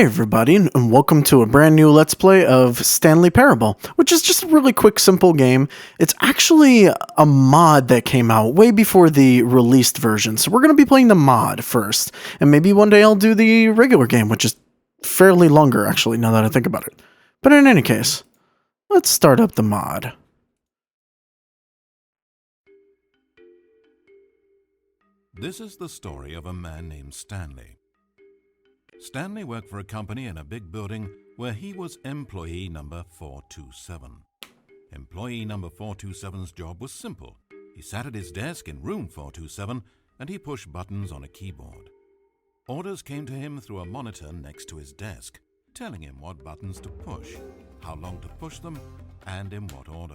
Hey everybody, and welcome to a brand new Let's Play of Stanley Parable, which is just a really quick, simple game. It's actually a mod that came out way before the released version, so we're going to be playing the mod first, and maybe one day I'll do the regular game, which is fairly longer, actually, now that I think about it. But in any case, let's start up the mod. This is the story of a man named Stanley. Stanley worked for a company in a big building where he was employee number 427. Employee number 427's job was simple. He sat at his desk in room 427 and he pushed buttons on a keyboard. Orders came to him through a monitor next to his desk, telling him what buttons to push, how long to push them, and in what order.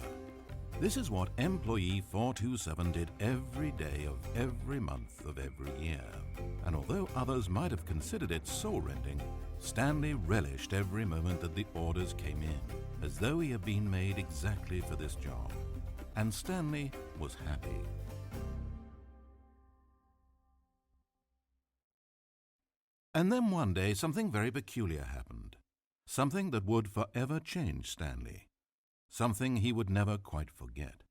This is what employee 427 did every day of every month of every year. And although others might have considered it soul-rending, Stanley relished every moment that the orders came in, as though he had been made exactly for this job. And Stanley was happy. And then one day something very peculiar happened. Something that would forever change Stanley. Something he would never quite forget.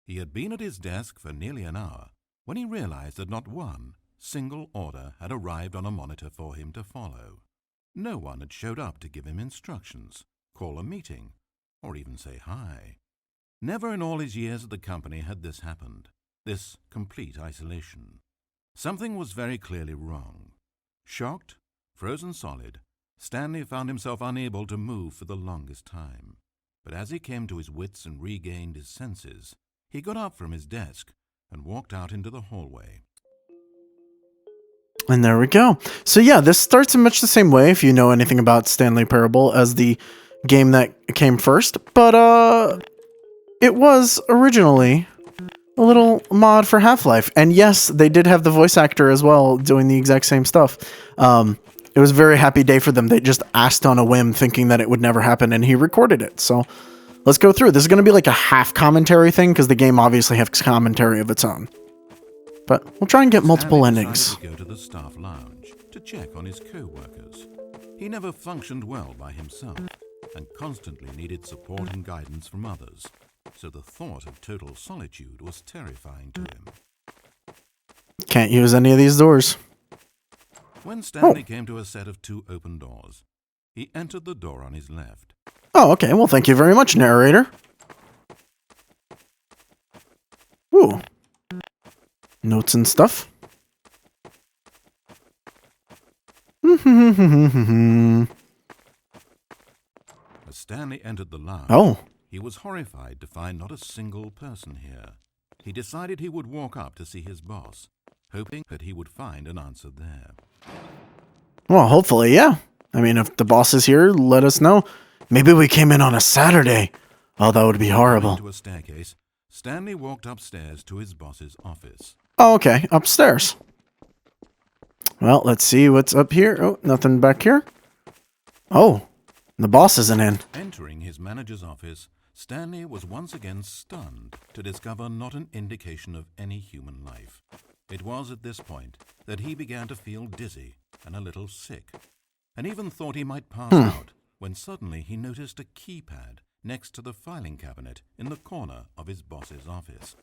He had been at his desk for nearly an hour when he realized that not one single order had arrived on a monitor for him to follow. No one had showed up to give him instructions, call a meeting, or even say hi. Never in all his years at the company had this happened, this complete isolation. Something was very clearly wrong. Shocked, frozen solid, Stanley found himself unable to move for the longest time. But as he came to his wits and regained his senses, he got up from his desk and walked out into the hallway. And there we go. So yeah, this starts in much the same way, if you know anything about Stanley Parable, as the game that came first. But it was originally a little mod for Half-Life. And yes, they did have the voice actor as well doing the exact same stuff. It was a very happy day for them. They just asked on a whim, thinking that it would never happen, and he recorded it. So let's go through. This is going to be like a half commentary thing, because the game obviously has commentary of its own. But we'll try and get multiple endings. Stanley decided to go to the staff lounge to check on his co-workers. He never functioned well by himself and constantly needed support and guidance from others. So the thought of total solitude was terrifying to him. Can't use any of these doors. When Stanley came to a set of two open doors, he entered the door on his left. Oh, okay. Well, thank you very much, narrator. Ooh. Notes and stuff. As Stanley entered the lounge, he was horrified to find not a single person here. He decided he would walk up to see his boss, hoping that he would find an answer there. Well, hopefully, yeah. I mean, if the boss is here, let us know. Maybe we came in on a Saturday. Oh, that would be horrible. To a staircase, Stanley walked upstairs to his boss's office. Oh, okay. Upstairs. Well, let's see what's up here. Oh, nothing back here. Oh, the boss isn't in. Entering his manager's office, Stanley was once again stunned to discover not an indication of any human life. It was at this point that he began to feel dizzy and a little sick, and even thought he might pass out, when suddenly he noticed a keypad next to the filing cabinet in the corner of his boss's office.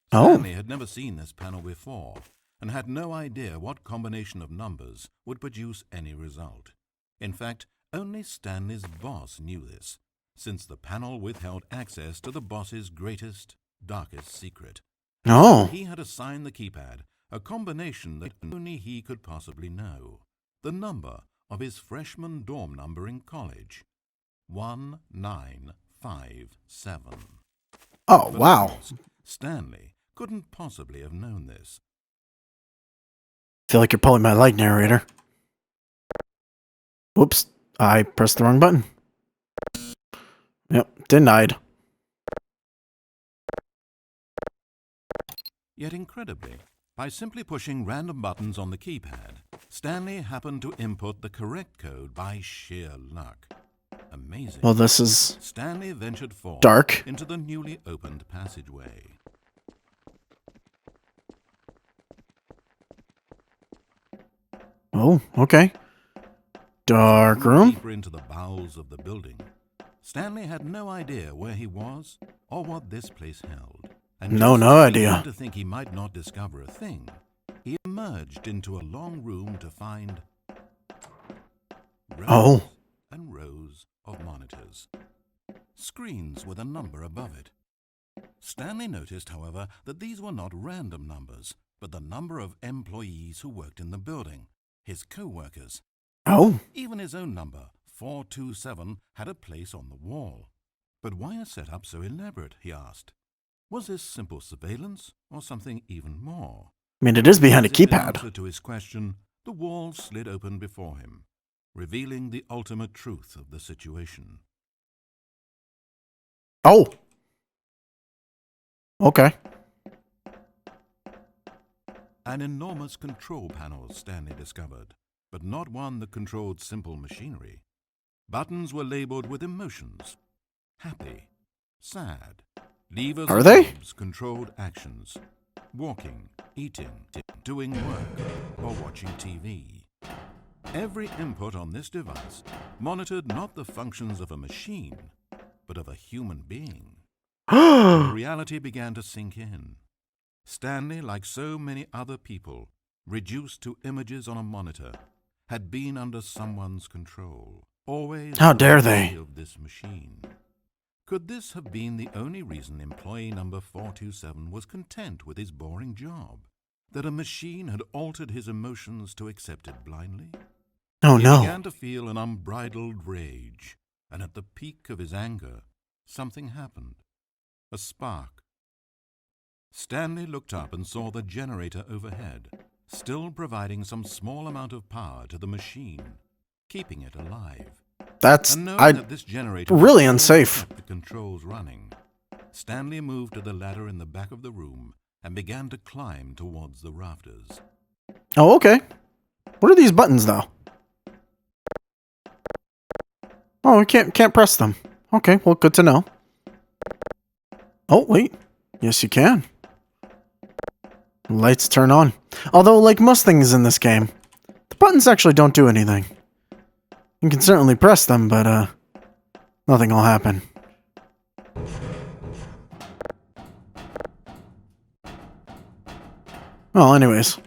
Stanley had never seen this panel before, and had no idea what combination of numbers would produce any result. In fact, only Stanley's boss knew this, since the panel withheld access to the boss's greatest, darkest secret. He had assigned the keypad a combination that only he could possibly know. The number of his freshman dorm number in college. 1957. Oh, wow. Of course, Stanley couldn't possibly have known this. I feel like you're pulling my leg, narrator. Whoops. I pressed the wrong button. Yep, denied. Yet incredibly, by simply pushing random buttons on the keypad, Stanley happened to input the correct code by sheer luck. Amazing. Well, this is Stanley ventured forth dark into the newly opened passageway. Oh, okay. Dark room. Deeper into the bowels of the building, Stanley had no idea where he was or what this place held. And No just as he idea. began to think he might not discover a thing, he emerged into a long room to find rows and rows of monitors. Screens with a number above it. Stanley noticed, however, that these were not random numbers, but the number of employees who worked in the building, his co-workers. Oh. Even his own number, 427, had a place on the wall. But why a setup so elaborate, he asked. Was this simple surveillance or something even more? I mean, it is behind a As if in keypad. answer to his question, the wall slid open before him, revealing the ultimate truth of the situation. Oh. Okay. An enormous control panel, Stanley discovered, but not one that controlled simple machinery. Buttons were labeled with emotions. Happy, sad. Levers Are and they? knobs controlled actions. Walking, eating, doing work, or watching TV. Every input on this device monitored not the functions of a machine, but of a human being. And reality began to sink in. Stanley, like so many other people, reduced to images on a monitor, had been under someone's control. Always How the dare mercy they? of this machine. Could this have been the only reason employee number 427 was content with his boring job? That a machine had altered his emotions to accept it blindly? Oh He no. began to feel an unbridled rage, and at the peak of his anger, something happened. A spark. Stanley looked up and saw the generator overhead, still providing some small amount of power to the machine, keeping it alive. That's And knowing that this generator was really all that unsafe. kept the controls running, Stanley moved to the ladder in the back of the room and began to climb towards the rafters. Oh, okay. What are these buttons though? Oh, we can't press them. Okay, well, good to know. Oh, wait. Yes, you can. Lights turn on. Although, like most things in this game, the buttons actually don't do anything. You can certainly press them, but, nothing will happen. Well, anyways.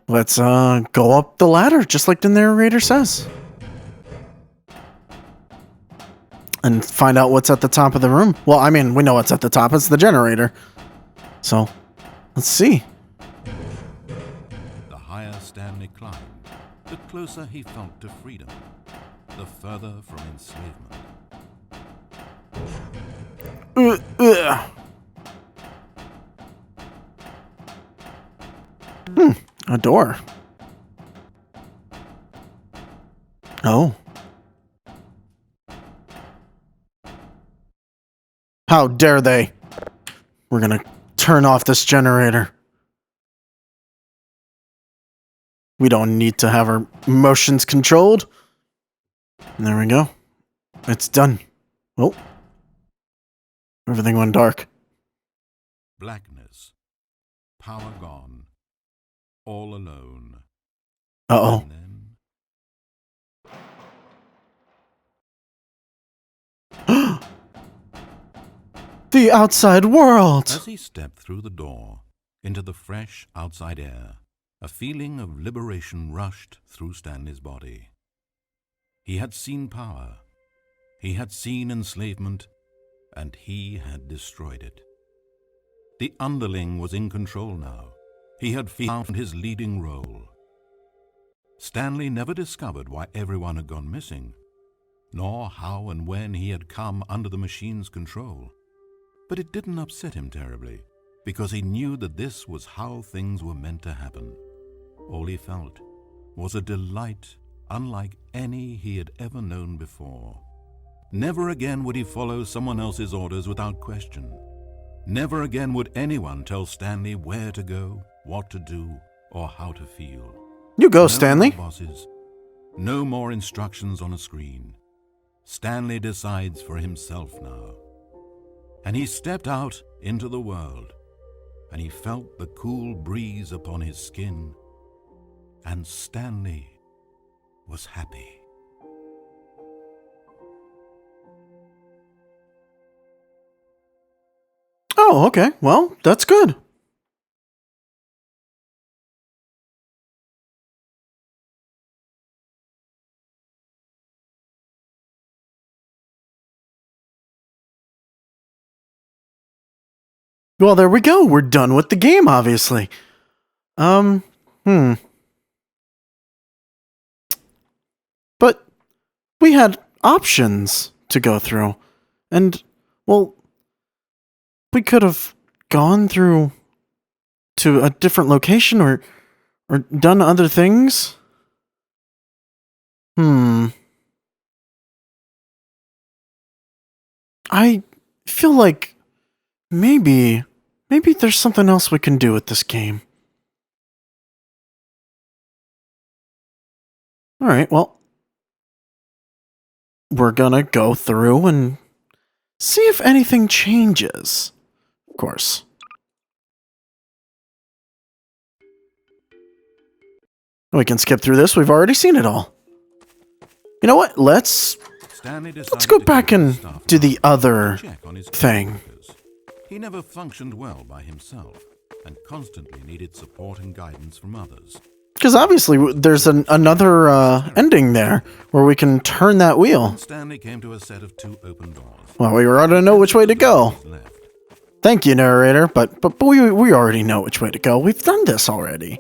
Let's, go up the ladder, just like the narrator says. And find out what's at the top of the room. Well, I mean, we know what's at the top. It's the generator. So, let's see. The higher Stanley climbed, the closer he felt to freedom, the further from enslavement. A door. Oh. How dare they? We're gonna turn off this generator. We don't need to have our emotions controlled. And there we go. It's done. Oh. Everything went dark. Blackness, power gone, all alone. Uh-oh. And then The outside world! as he stepped through the door into the fresh outside air, a feeling of liberation rushed through Stanley's body. He had seen power, he had seen enslavement, and he had destroyed it. The underling was in control now. He had found his leading role. Stanley never discovered why everyone had gone missing, nor how and when he had come under the machine's control. But it didn't upset him terribly, because he knew that this was how things were meant to happen. All he felt was a delight unlike any he had ever known before. Never again would he follow someone else's orders without question. Never again would anyone tell Stanley where to go, what to do, or how to feel. You go, No Stanley. more bosses, no more instructions on a screen. Stanley decides for himself now. And he stepped out into the world, and he felt the cool breeze upon his skin, and Stanley was happy. Oh, okay. Well, that's good. Well, there we go. We're done with the game, obviously. Hmm. But we had options to go through. And, well, we could have gone through to a different location or done other things. I feel like maybe there's something else we can do with this game. Alright, well, we're gonna go through and see if anything changes. Of course. We can skip through this. We've already seen it all. You know what? Let's go back and do the other thing. He never functioned well by himself and constantly needed support and guidance from others. Because obviously there's another ending there where we can turn that wheel. Stanley came to a set of 2 open doors. Well, we already know which way to go. Thank you, narrator, but we already know which way to go. We've done this already.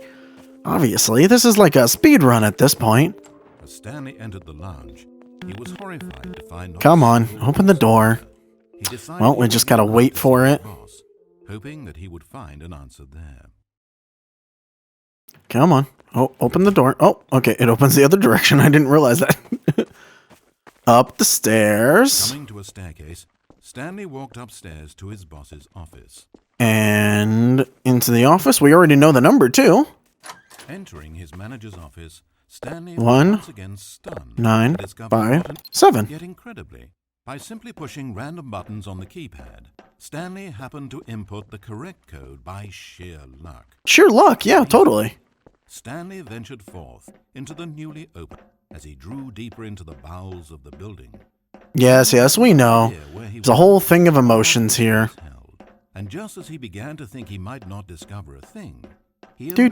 Obviously, this is like a speed run at this point. As Stanley entered the lounge, he was horrified to find... Come on, open the door. Well, we just gotta wait for it. Hoping that he would find an answer there. Come on. Oh, open the door. Oh, okay, it opens the other direction. I didn't realize that. Up the stairs. Coming to a staircase, Stanley walked upstairs to his boss's office. And into the office. We already know the number, too. Entering his manager's office, Stanley 1, was once again stunned 9, to discover 5, what 7. Yet incredibly, by simply pushing random buttons on the keypad, Stanley happened to input the correct code by sheer luck. Sheer luck, yeah, totally. Stanley ventured forth into the newly opened as he drew deeper into the bowels of the building. Yes, we know. There's a whole thing of emotions here. And just as he began to think he might not discover a thing, he to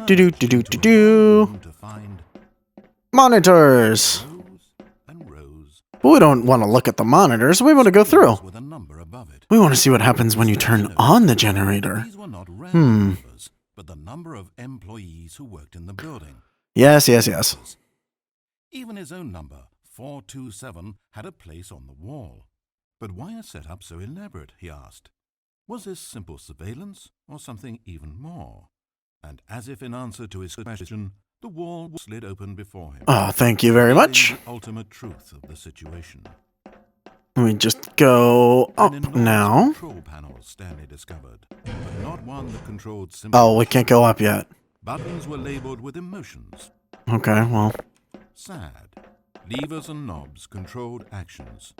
find monitors. Rows and rows. But we don't want to look at the monitors. We want to go through. With a number above it. We want to see what happens when you turn on the generator. These were not random numbers, but the number of employees who worked in the building. Yes. Even his own number, 427, had a place on the wall. But why a setup so elaborate, he asked. Was this simple surveillance or something even more? And as if in answer to his question, the wall slid open before him. Oh, thank you very much. The ultimate truth of the situation. We just go up now. Control panel Stanley discovered, but not one that controlled simple. Oh, we can't go up yet. Buttons were labeled with emotions. Okay, well. Sad. Levers and knobs controlled actions.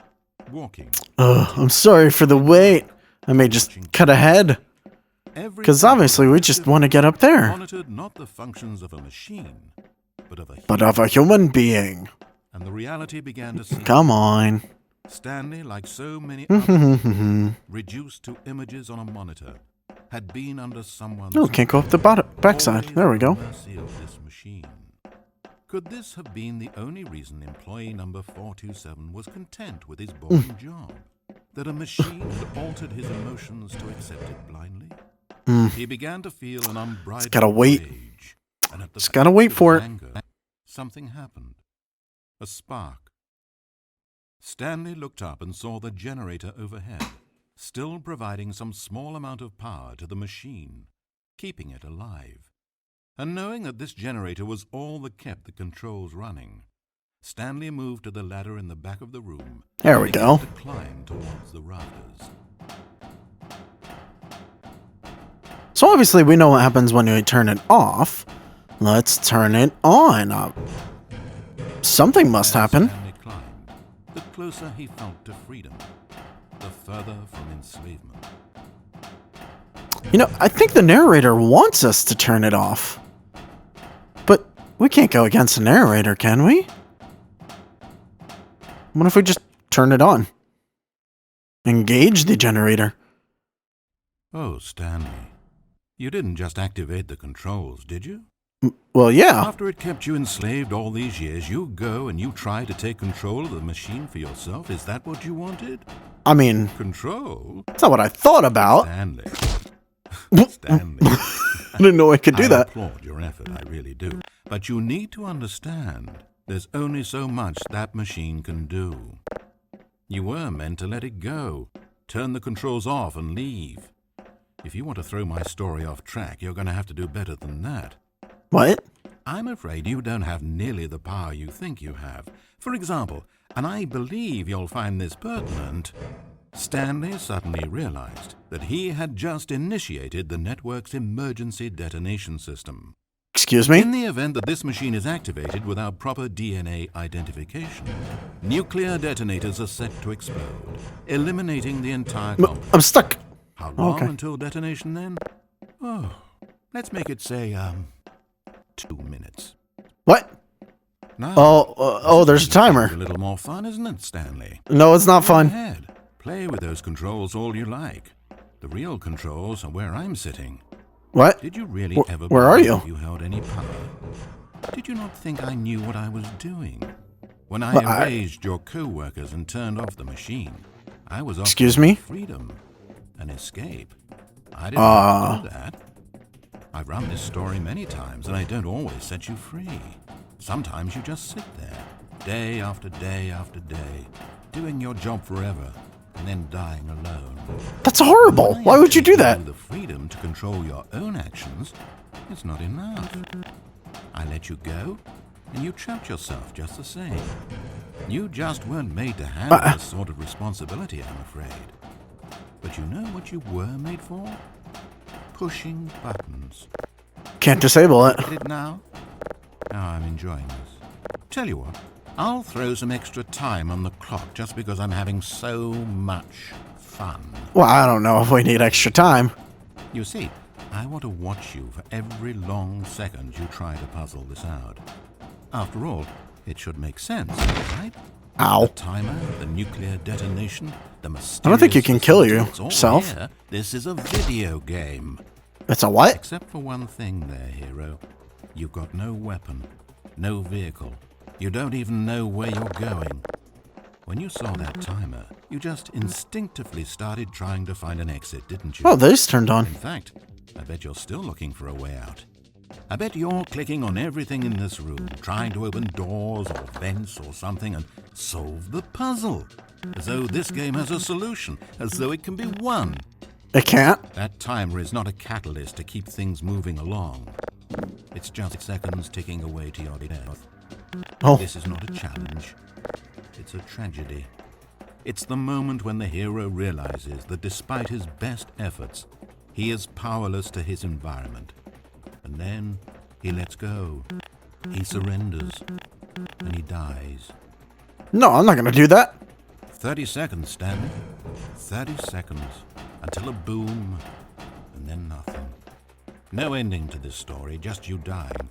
Walking. I'm sorry for the wait. I may just cut ahead. Because obviously we just want to get up there. Monitored not the functions of a machine, but of a human being. And the reality began to sink. Come on. Stanley, like so many others, reduced to images on a monitor, had been under someone's... Oh, can't go up the backside. There we go. Mercy of this machine. Could this have been the only reason employee number 427 was content with his boring job? That a machine had altered his emotions to accept it blindly? He began to feel an unbridled rage. And at the Just gotta wait for it. anger, something happened. A spark. Stanley looked up and saw the generator overhead, still providing some small amount of power to the machine, keeping it alive. And knowing that this generator was all that kept the controls running, Stanley moved to the ladder in the back of the room. There we go. To climb towards the rafters. So obviously we know what happens when you turn it off. Let's turn it on. Something must happen. Stanley climbed, the closer he felt to freedom, the further from enslavement. You know, I think the narrator wants us to turn it off. But we can't go against the narrator, can we? What if we just turn it on? Engage the generator. Oh, Stanley. You didn't just activate the controls, did you? Well, yeah. After it kept you enslaved all these years, you go and you try to take control of the machine for yourself? Is that what you wanted? I mean, Control? that's not what I thought about. Stanley. Stanley. I didn't know I could do that. I applaud your effort, I really do. But you need to understand, there's only so much that machine can do. You were meant to let it go, turn the controls off and leave. If you want to throw my story off track, you're going to have to do better than that. What? I'm afraid you don't have nearly the power you think you have. For example, and I believe you'll find this pertinent, Stanley suddenly realized that he had just initiated the network's emergency detonation system. Excuse me? In the event that this machine is activated without proper DNA identification, nuclear detonators are set to explode, eliminating the entire complex. I'm stuck. How long Okay. until detonation then? Oh, let's make it say, 2 minutes. What? Now, Oh, there's a timer. a little more fun, isn't it, Stanley? No, it's not Go fun. ahead. Play with those controls all you like. The real controls are where I'm sitting. What? Did you really ever where are believe you? you held any power? Did you not think I knew what I was doing? When I Well, erased your co-workers and turned off the machine, I was Excuse offering me? freedom, an escape. I didn't have to do that. I've run this story many times, and I don't always set you free. Sometimes you just sit there, day after day after day, doing your job forever, and then dying alone. That's horrible. Why would you do that? The freedom to control your own actions is not enough. I let you go, and you trapped yourself just the same. You just weren't made to handle this sort of responsibility, I'm afraid. But you know what you were made for? Pushing buttons. Can't disable it. Get it now? Now I'm enjoying this. Tell you what, I'll throw some extra time on the clock just because I'm having so much fun. Well, I don't know if we need extra time. You see, I want to watch you for every long second you try to puzzle this out. After all, it should make sense, right? Ow. The timer, the nuclear detonation, the mysterious... I don't think you can kill it's all yourself. here. This is a video game. It's a what? Except for one thing there, hero. You've got no weapon, no vehicle. You don't even know where you're going. When you saw that timer, you just instinctively started trying to find an exit, didn't you? Oh, this turned on. In fact, I bet you're still looking for a way out. I bet you're clicking on everything in this room, trying to open doors or vents or something and solve the puzzle. As though this game has a solution, as though it can be won. It can't? That timer is not a catalyst to keep things moving along. It's just seconds ticking away to your death. Oh. This is not a challenge. It's a tragedy. It's the moment when the hero realizes that despite his best efforts, he is powerless to his environment. And then he lets go. He surrenders. And he dies. No, I'm not gonna do that. 30 seconds, Stanley. 30 seconds. Until a boom. And then nothing. No ending to this story, just you dying.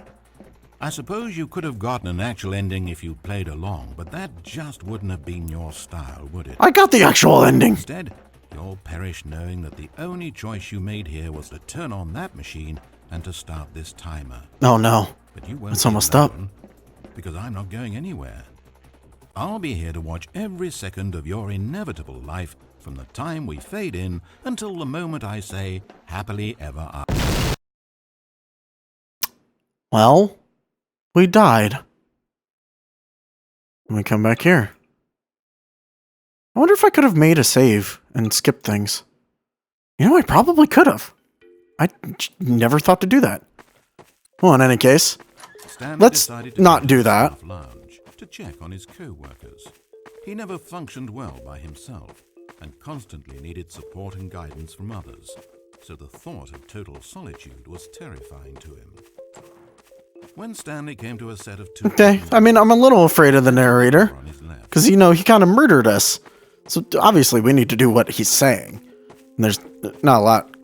I suppose you could have gotten an actual ending if you played along, but that just wouldn't have been your style, would it? I got the actual ending. Instead, you'll perish knowing that the only choice you made here was to turn on that machine and to start this timer. Oh no. But you won't It's be almost up. alone, because I'm not going anywhere. I'll be here to watch every second of your inevitable life from the time we fade in until the moment I say, happily ever after. Well, we died. Let me come back here. I wonder if I could have made a save and skipped things. You know, I probably could have. I never thought to do that. Well, in any case, Stanley let's decided to not go to do the that. staff lounge to check on his co-workers. He never functioned well by himself and constantly needed support and guidance from others, so the thought of total solitude was terrifying to him. When Stanley came to a set of two... Okay, I mean, I'm a little afraid of the narrator. on his left, Because, you know, he kind of murdered us. So obviously we need to do what he's saying. And there's not a lot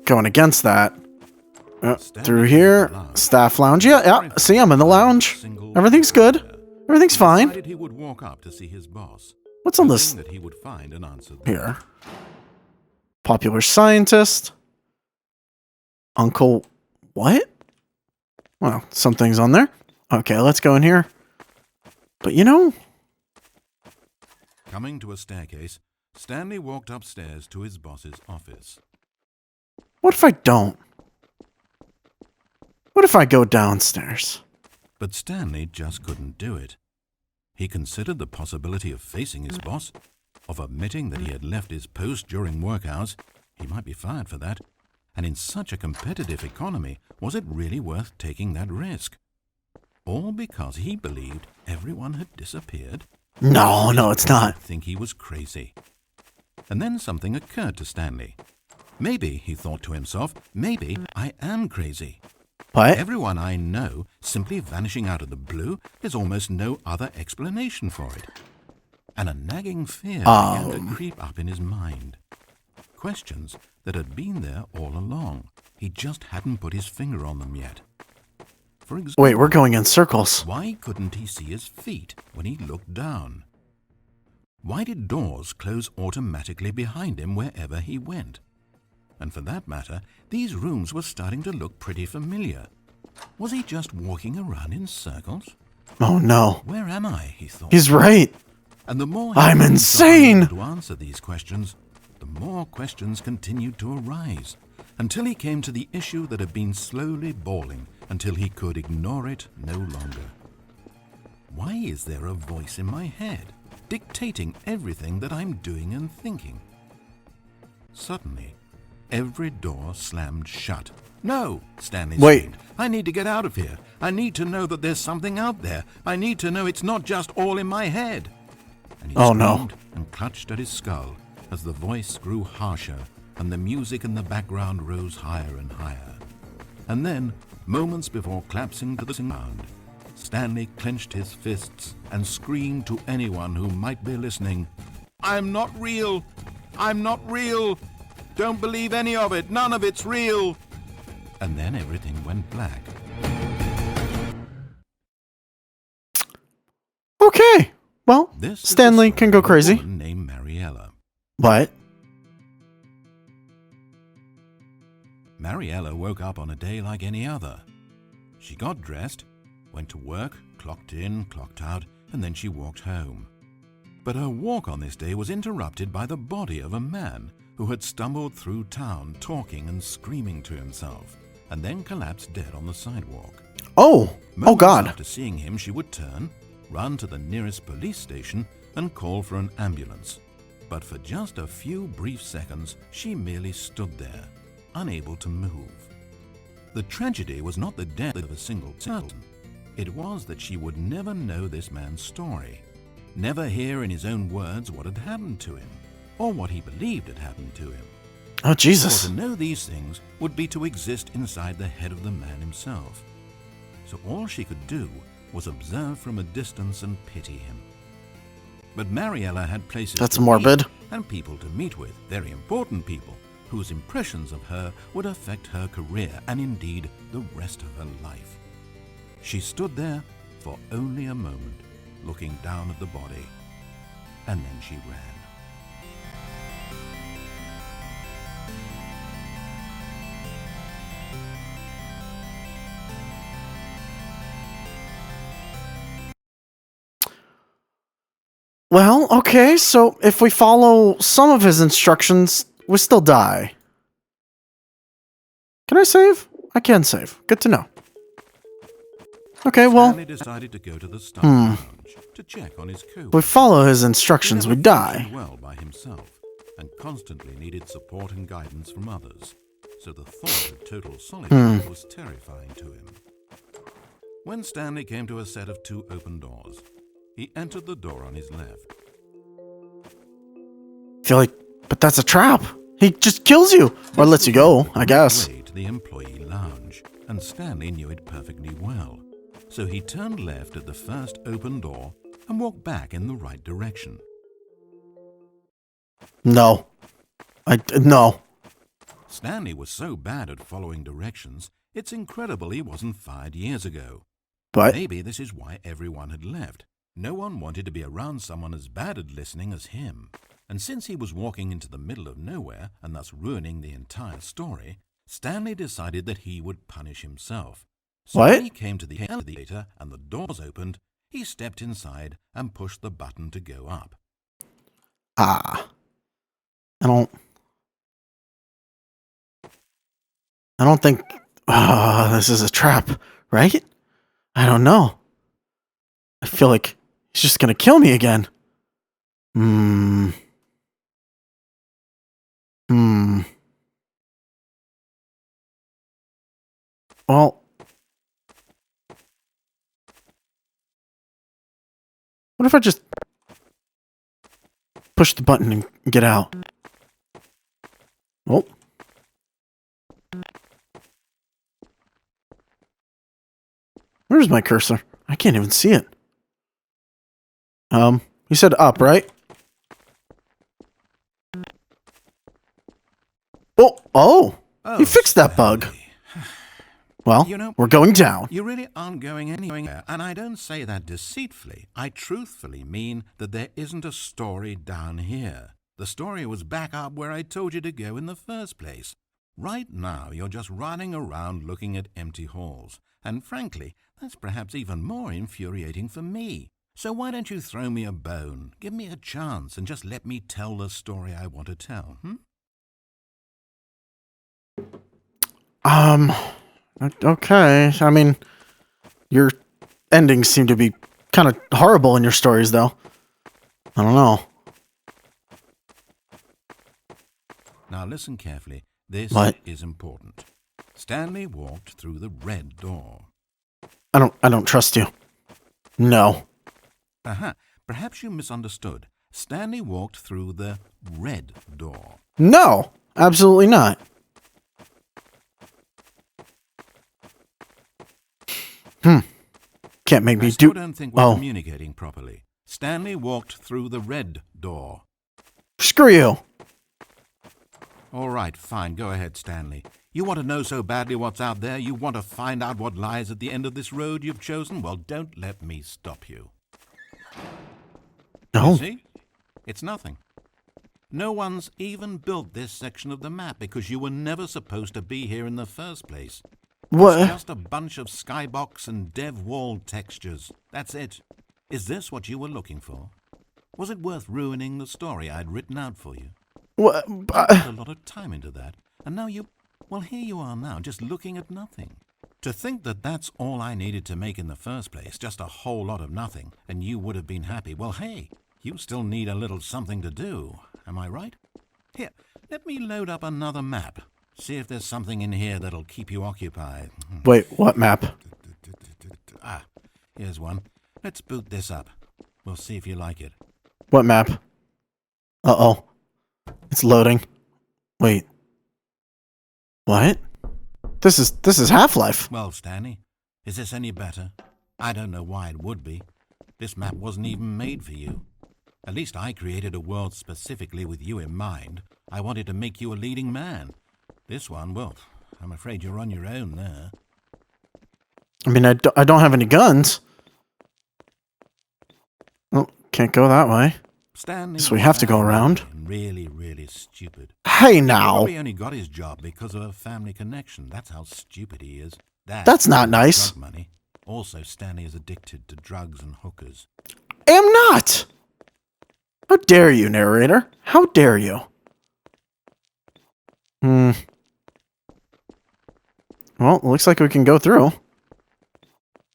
going against that. Through here, staff lounge. Yeah, see, I'm in the lounge. Everything's good. Everything's fine. Decided he would walk up to see his boss. What's on this That he would find an answer there. here? Popular scientist. Uncle... What? Well, something's on there. Okay, let's go in here. But you know... Coming to a staircase, Stanley walked upstairs to his boss's office. What if I don't? What if I go downstairs? But Stanley just couldn't do it. He considered the possibility of facing his boss, of admitting that he had left his post during work hours. He might be fired for that. And in such a competitive economy, was it really worth taking that risk? All because he believed everyone had disappeared? No, it's not. I think he was crazy. And then something occurred to Stanley. Maybe, he thought to himself, maybe I am crazy. What? Everyone I know simply vanishing out of the blue, there's almost no other explanation for it. And a nagging fear began to creep up in his mind. Questions that had been there all along. He just hadn't put his finger on them yet. For example, Wait, we're going in circles. why couldn't he see his feet when he looked down? Why did doors close automatically behind him wherever he went? And for that matter, these rooms were starting to look pretty familiar. Was he just walking around in circles? Oh no. Where am I, he thought. He's right. And the more he I'm tried insane! to answer these questions, the more questions continued to arise, until he came to the issue that had been slowly boiling until he could ignore it no longer. Why is there a voice in my head, dictating everything that I'm doing and thinking? Suddenly, every door slammed shut. No, Stanley screamed. I need to get out of here. I need to know that there's something out there. I need to know it's not just all in my head. And he screamed and clutched at his skull as the voice grew harsher and the music in the background rose higher and higher. And then, moments before collapsing to the ground, Stanley clenched his fists and screamed to anyone who might be listening, I'm not real! I'm not real! Don't believe any of it! None of it's real! And then everything went black. Okay. Well, Stanley can go crazy. A woman named Mariella. What? Mariella woke up on a day like any other. She got dressed, went to work, clocked in, clocked out, and then she walked home. But her walk on this day was interrupted by the body of a man who had stumbled through town talking and screaming to himself, and then collapsed dead on the sidewalk. Oh God. After seeing him, she would turn, run to the nearest police station, and call for an ambulance. But for just a few brief seconds, she merely stood there, unable to move. The tragedy was not the death of a single person. It was that she would never know this man's story, never hear in his own words what had happened to him, or what he believed had happened to him. Oh, Jesus. For to know these things would be to exist inside the head of the man himself. So all she could do was observe from a distance and pity him. But Mariella had places That's to morbid. meet and people to meet with, very important people, whose impressions of her would affect her career and indeed the rest of her life. She stood there for only a moment, looking down at the body, and then she ran. Well, okay, so if we follow some of his instructions, we still die. Can I save? I can save. Good to know. Okay, well, Stanley decided to go to the staff lounge to check on his if we co-workers. follow his instructions, we He never die. functioned well by himself and constantly needed support and guidance from others, so the thought of total solitude was terrifying to him. When Stanley came to a set of 2 open doors, he entered the door on his left. I feel like, but that's a trap. He just kills you, or lets you go, I guess. Way to the employee lounge, and Stanley knew it perfectly well. So he turned left at the first open door and walked back in the right direction. No. No. Stanley was so bad at following directions, it's incredible he wasn't fired years ago. But, Maybe this is why everyone had left, No one wanted to be around someone as bad at listening as him. And since he was walking into the middle of nowhere and thus ruining the entire story, Stanley decided that he would punish himself. So What? when he came to the elevator and the doors opened, he stepped inside and pushed the button to go up. I don't think this is a trap, right? I don't know. I feel like he's just gonna kill me again. Well, what if I just push the button and get out? Oh. Where's my cursor? I can't even see it. You said up, right? Oh, he fixed that bug. Well, You know, we're going down. You really aren't going anywhere, and I don't say that deceitfully. I truthfully mean that there isn't a story down here. The story was back up where I told you to go in the first place. Right now, you're just running around looking at empty halls, and frankly, that's perhaps even more infuriating for me. So why don't you throw me a bone, give me a chance, and just let me tell the story I want to tell, Okay. I mean, your endings seem to be kind of horrible in your stories, though. I don't know. Now listen carefully. This What? is important. Stanley walked through the red door. I don't trust you. No. Aha, perhaps you misunderstood. Stanley walked through the red door. No, absolutely not. Can't make me I still do. don't think we're communicating properly. Stanley walked through the red door. Screw you. All right, fine. Go ahead, Stanley. You want to know so badly what's out there? You want to find out what lies at the end of this road you've chosen? Well, don't let me stop you. No. You see? It's nothing. No one's even built this section of the map because you were never supposed to be here in the first place. What? It's just a bunch of skybox and dev wall textures. That's it. Is this what you were looking for? Was it worth ruining the story I'd written out for you? What? I put a lot of time into that, and now well, here you are now, just looking at nothing. To think that that's all I needed to make in the first place, just a whole lot of nothing, and you would have been happy. Well, hey, you still need a little something to do. Am I right? Here, let me load up another map. See if there's something in here that'll keep you occupied. Wait, what map? Ah, here's one. Let's boot this up. We'll see if you like it. What map? Uh-oh. It's loading. Wait. What? This is Half-Life. Well, Stanley, is this any better? I don't know why it would be. This map wasn't even made for you. At least I created a world specifically with you in mind. I wanted to make you a leading man. This one, well, I'm afraid you're on your own there. I mean, I don't have any guns. Well, can't go that way. Stanley, So we have to go around. Really, really stupid. Hey He now. probably only got his job because of a family connection. That's how stupid he is. That's not nice. Drug money. Also, Stanley is addicted to drugs and hookers. Am not. How dare you, narrator? How dare you? Well, looks like we can go through.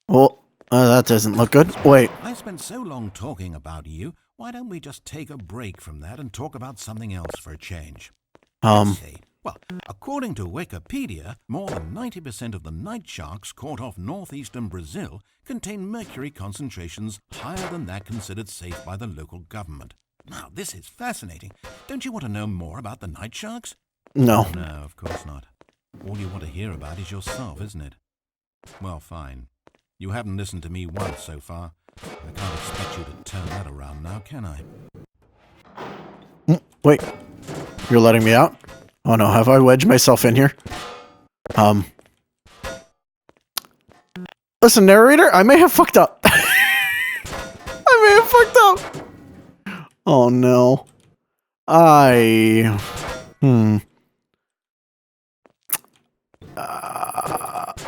Well, that doesn't look good. Wait. I spent so long talking about you. Why don't we just take a break from that and talk about something else for a change? Let's see. Well, according to Wikipedia, more than 90% of the night sharks caught off northeastern Brazil contain mercury concentrations higher than that considered safe by the local government. Now, this is fascinating. Don't you want to know more about the night sharks? No. No, of course not. All you want to hear about is yourself, isn't it? Well, fine. You haven't listened to me once so far. I can't expect you to turn that around now, can I? Wait. You're letting me out? Oh no, have I wedged myself in here? Listen, narrator, I may have fucked up. I may have fucked up. Oh no.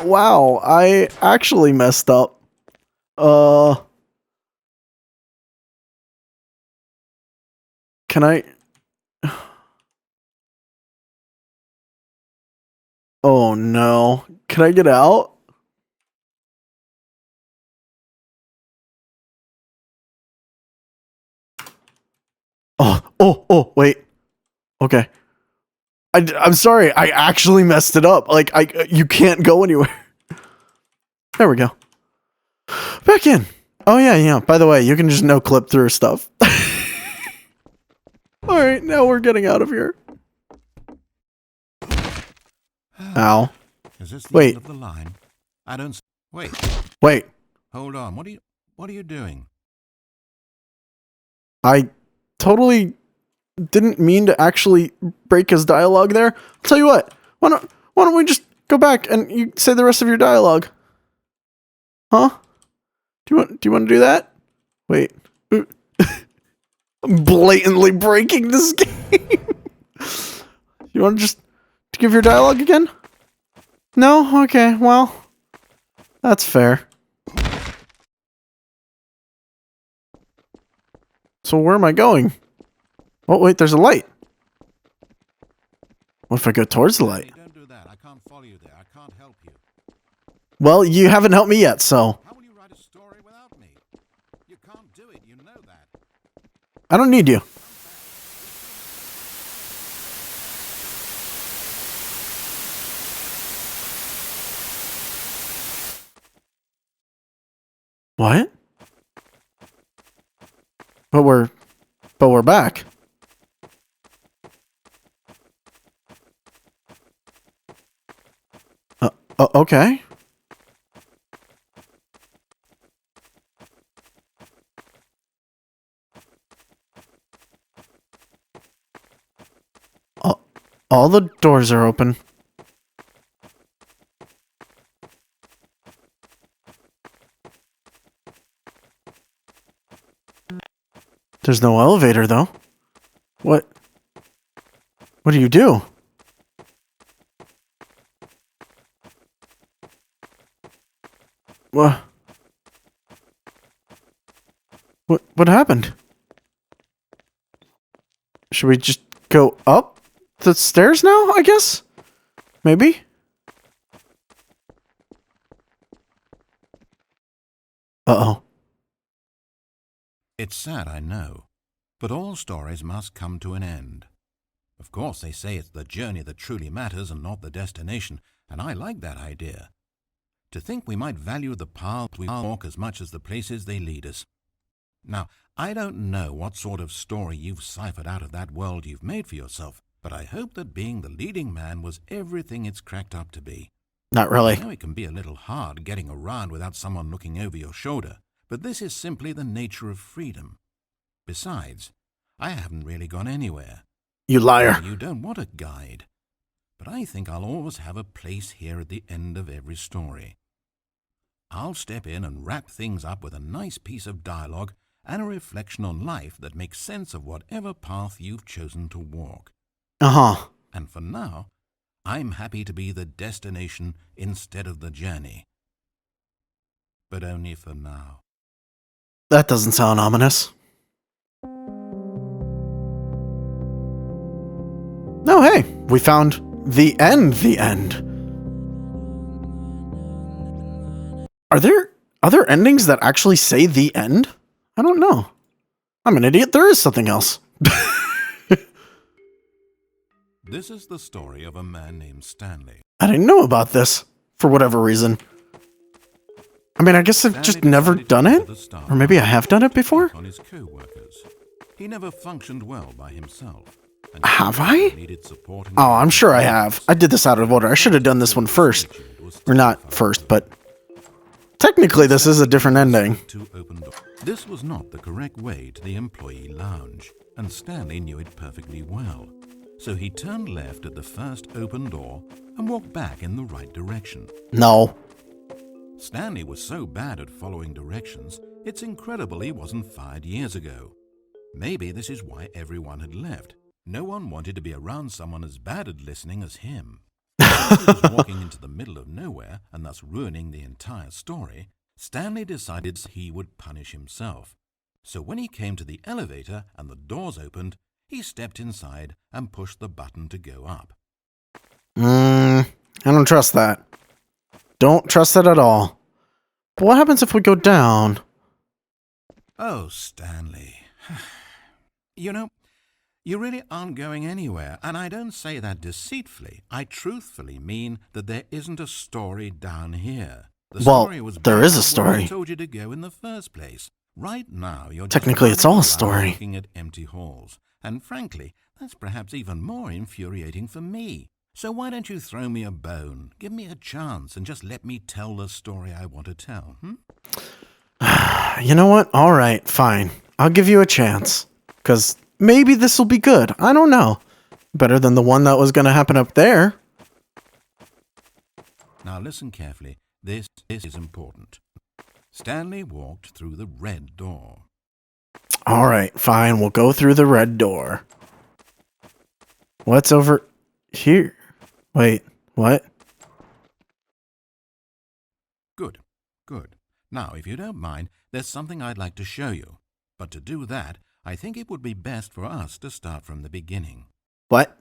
Wow, I actually messed up. Can I? Oh no. Can I get out? Oh, wait. Okay. I'm sorry. I actually messed it up. Like, you can't go anywhere. There we go. Back in. Oh, yeah. By the way, you can just no clip through stuff. All right, now we're getting out of here. Ow. Is this the Wait. end of the line? I don't... Wait. Wait. Hold on. What are you doing? I totally didn't mean to actually break his dialogue there. I'll tell you what. Why don't we just go back and you say the rest of your dialogue? Huh? Do you want to do that? Wait. I'm blatantly breaking this game. You want to just give your dialogue again? No? Okay, well, that's fair. So where am I going? Oh, wait, there's a light. What if I go towards the light? Hey, don't do that. I can't follow you there. I can't help you. Well, you haven't helped me yet, so. How will you write a story without me? You can't do it. You know that. I don't need you. What? But we're back. Okay. All the doors are open. There's no elevator, though. What do you do? What happened? Should we just go up the stairs now, I guess? Maybe? Uh-oh. It's sad, I know, but all stories must come to an end. Of course, they say it's the journey that truly matters and not the destination, and I like that idea. To think we might value the paths we walk as much as the places they lead us. Now, I don't know what sort of story you've ciphered out of that world you've made for yourself, but I hope that being the leading man was everything it's cracked up to be. Not really. I know it can be a little hard getting around without someone looking over your shoulder, but this is simply the nature of freedom. Besides, I haven't really gone anywhere. You liar. You don't want a guide, but I think I'll always have a place here at the end of every story. I'll step in and wrap things up with a nice piece of dialogue and a reflection on life that makes sense of whatever path you've chosen to walk. Uh-huh. And for now, I'm happy to be the destination instead of the journey. But only for now. That doesn't sound ominous. No, hey, we found the end. Are there other endings that actually say the end? I don't know. I'm an idiot. There is something else. This is the story of a man named Stanley. I didn't know about this, for whatever reason. I mean, I guess I've just never done it? Or maybe I have done it before? On his co-workers. He never functioned well by himself. Have I? Needed support. Oh, I'm sure I have. I did this out of order. I should have done this one first. Or not first, but... Technically, this is a different ending. This was not the correct way to the employee lounge, and Stanley knew it perfectly well. So he turned left at the first open door and walked back in the right direction. No. Stanley was so bad at following directions, it's incredible he wasn't fired years ago. Maybe this is why everyone had left. No one wanted to be around someone as bad at listening as him. Since he was walking into the middle of nowhere and thus ruining the entire story, Stanley decided he would punish himself. So when he came to the elevator and the doors opened, he stepped inside and pushed the button to go up. I don't trust that. Don't trust it at all. But what happens if we go down? Oh, Stanley. You know, you really aren't going anywhere, and I don't say that deceitfully. I truthfully mean that there isn't a story down here. The story was there is a bad where I story. told you to go in the first place. Right now, you're Technically, just it's all a running story. around looking at empty halls, and frankly, that's perhaps even more infuriating for me. So why don't you throw me a bone, give me a chance, and just let me tell the story I want to tell, You know what? All right, fine. I'll give you a chance. Because maybe this will be good. I don't know. Better than the one that was going to happen up there. Now listen carefully. This is important. Stanley walked through the red door. All right, fine. We'll go through the red door. What's over here? Wait, what? Good, good. Now, if you don't mind, there's something I'd like to show you. But to do that, I think it would be best for us to start from the beginning. What?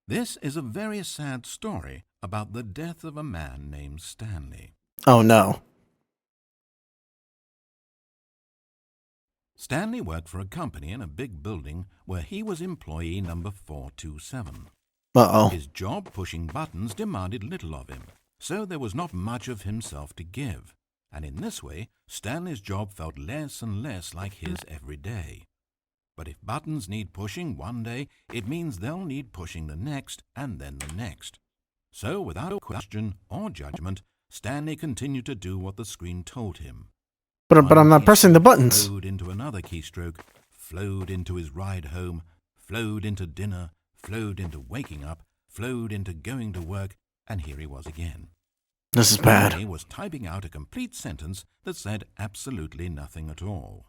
This is a very sad story about the death of a man named Stanley. Oh, no. Stanley worked for a company in a big building where he was employee number 427. Uh-oh. His job pushing buttons demanded little of him, so there was not much of himself to give. And in this way, Stanley's job felt less and less like his every day. But if buttons need pushing one day, it means they'll need pushing the next and then the next. So without a question or judgment, Stanley continued to do what the screen told him. But I'm not pressing the buttons. Flowed into another keystroke, flowed into his ride home, flowed into dinner, flowed into waking up, flowed into going to work, and here he was again. This is bad. He was typing out a complete sentence that said absolutely nothing at all.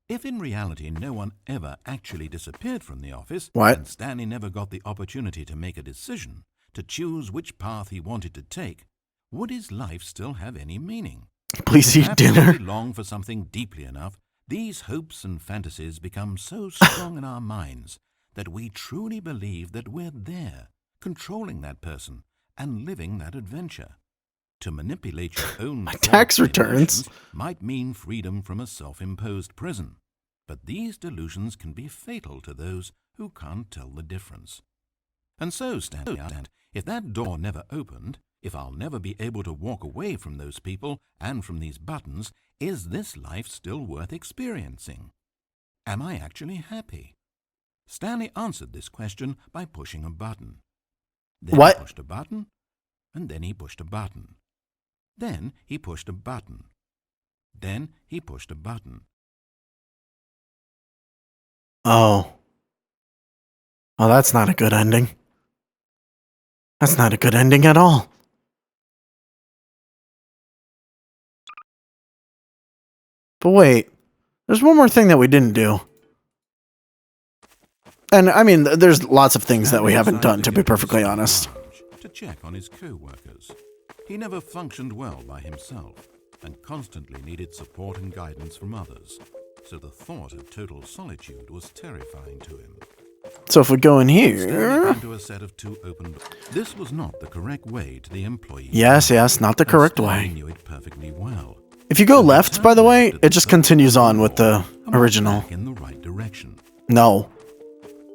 If in reality no one ever actually disappeared from the office, What? and Stanley never got the opportunity to make a decision, to choose which path he wanted to take, would his life still have any meaning? Please eat Perhaps when dinner. we long for something deeply enough, these hopes and fantasies become so strong in our minds that we truly believe that we're there, controlling that person and living that adventure. To manipulate your own My thoughts tax and returns. emotions might mean freedom from a self-imposed prison, but these delusions can be fatal to those who can't tell the difference. And so, Stanley, if that door never opened, if I'll never be able to walk away from those people and from these buttons, is this life still worth experiencing? Am I actually happy? Stanley answered this question by pushing a button. Then What? He pushed a button, and then he pushed a button. Then he pushed a button. Then he pushed a button. Oh. Oh, that's not a good ending. That's not a good ending at all. But wait, there's one more thing that we didn't do. And I mean, there's lots of things that we haven't done, to be perfectly honest. To check on his co-workers. He never functioned well by himself and constantly needed support and guidance from others. So the thought of total solitude was terrifying to him. So if we go in Stanley here... came to a set of two open doors. This was not the correct way to the employee. Yes, not the and correct Stanley way. knew it perfectly well. If you go left, by the way, it just continues on with the And walked original. back in the right direction. No.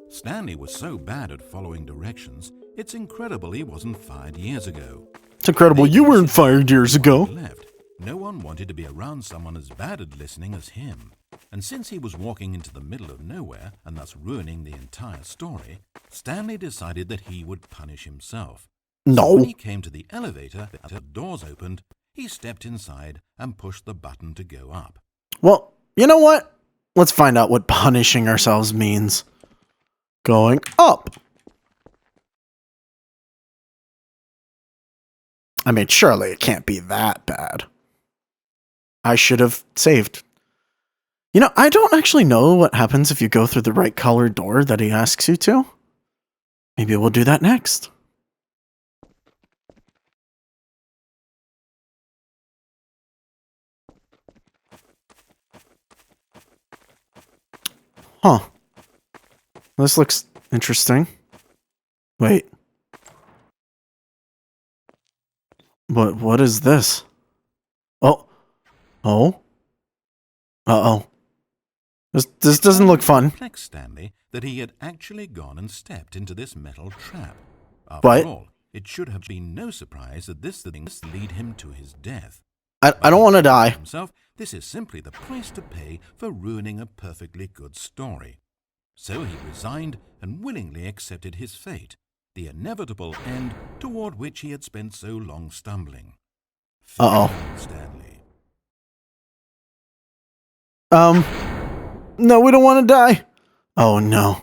Stanley was so bad at following directions, it's incredible he wasn't fired years ago. It's incredible. You weren't fired years ago. Left. No one wanted to be around someone as bad at listening as him. And since he was walking into the middle of nowhere and thus ruining the entire story, Stanley decided that he would punish himself. So when No. he came to the elevator and the doors opened, he stepped inside and pushed the button to go up. Well, you know what? Let's find out what punishing ourselves means. Going up. I mean, surely it can't be that bad. I should have saved. You know, I don't actually know what happens if you go through the right color door that he asks you to. Maybe we'll do that next. Huh. This looks interesting. Wait. What is this? Oh. Oh. Uh-oh. This doesn't look fun. Perplexed Stanley that he had actually gone and stepped into this metal trap. After What? all, it should have been no surprise that this thing lead him to his death. I don't want to die. Himself, this is simply the price to pay for ruining a perfectly good story. So he resigned and willingly accepted his fate, the inevitable end toward which he had spent so long stumbling. Uh-oh. Farewell, Stanley. No, we don't want to die. Oh, no.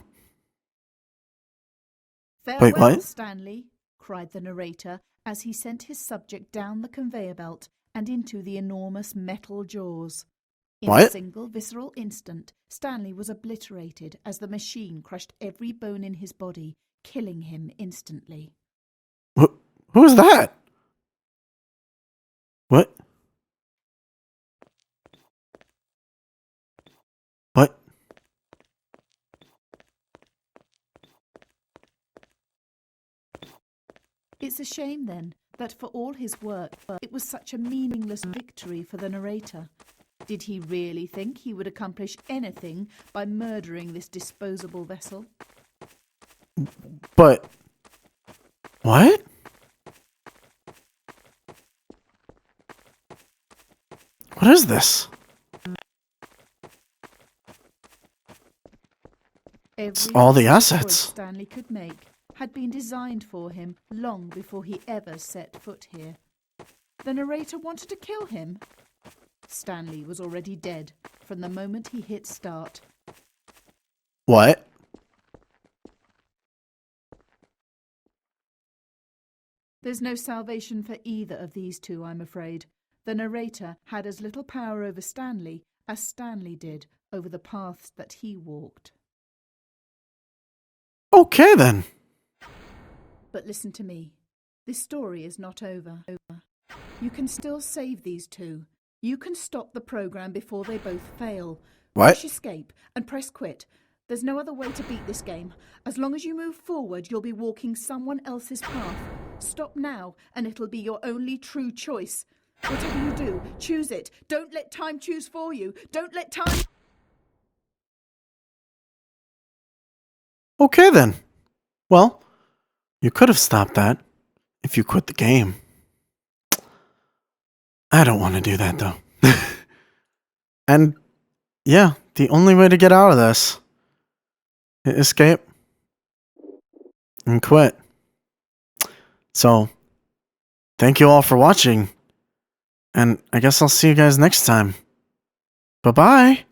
Farewell, what? Stanley, cried the narrator as he sent his subject down the conveyor belt and into the enormous metal jaws. In a What? single visceral instant, Stanley was obliterated as the machine crushed every bone in his body, killing him instantly. Who is that? What? What? It's a shame, then, that for all his work, it was such a meaningless victory for the narrator. Did he really think he would accomplish anything by murdering this disposable vessel? But... What? What is this? Every all the choice assets. Stanley could make had been designed for him long before he ever set foot here. The narrator wanted to kill him. Stanley was already dead from the moment he hit start. What? There's no salvation for either of these two, I'm afraid. The narrator had as little power over Stanley as Stanley did over the paths that he walked. Okay, then. But listen to me. This story is not over. You can still save these two. You can stop the program before they both fail. What? Push escape and press quit. There's no other way to beat this game. As long as you move forward, you'll be walking someone else's path. Stop now, and it'll be your only true choice. Whatever you do, choose it. Don't let time choose for you. Don't let time... Okay, then. Well, you could have stopped that if you quit the game. I don't want to do that, though. And, yeah, the only way to get out of this is escape and quit. So, thank you all for watching, and I guess I'll see you guys next time. Bye-bye.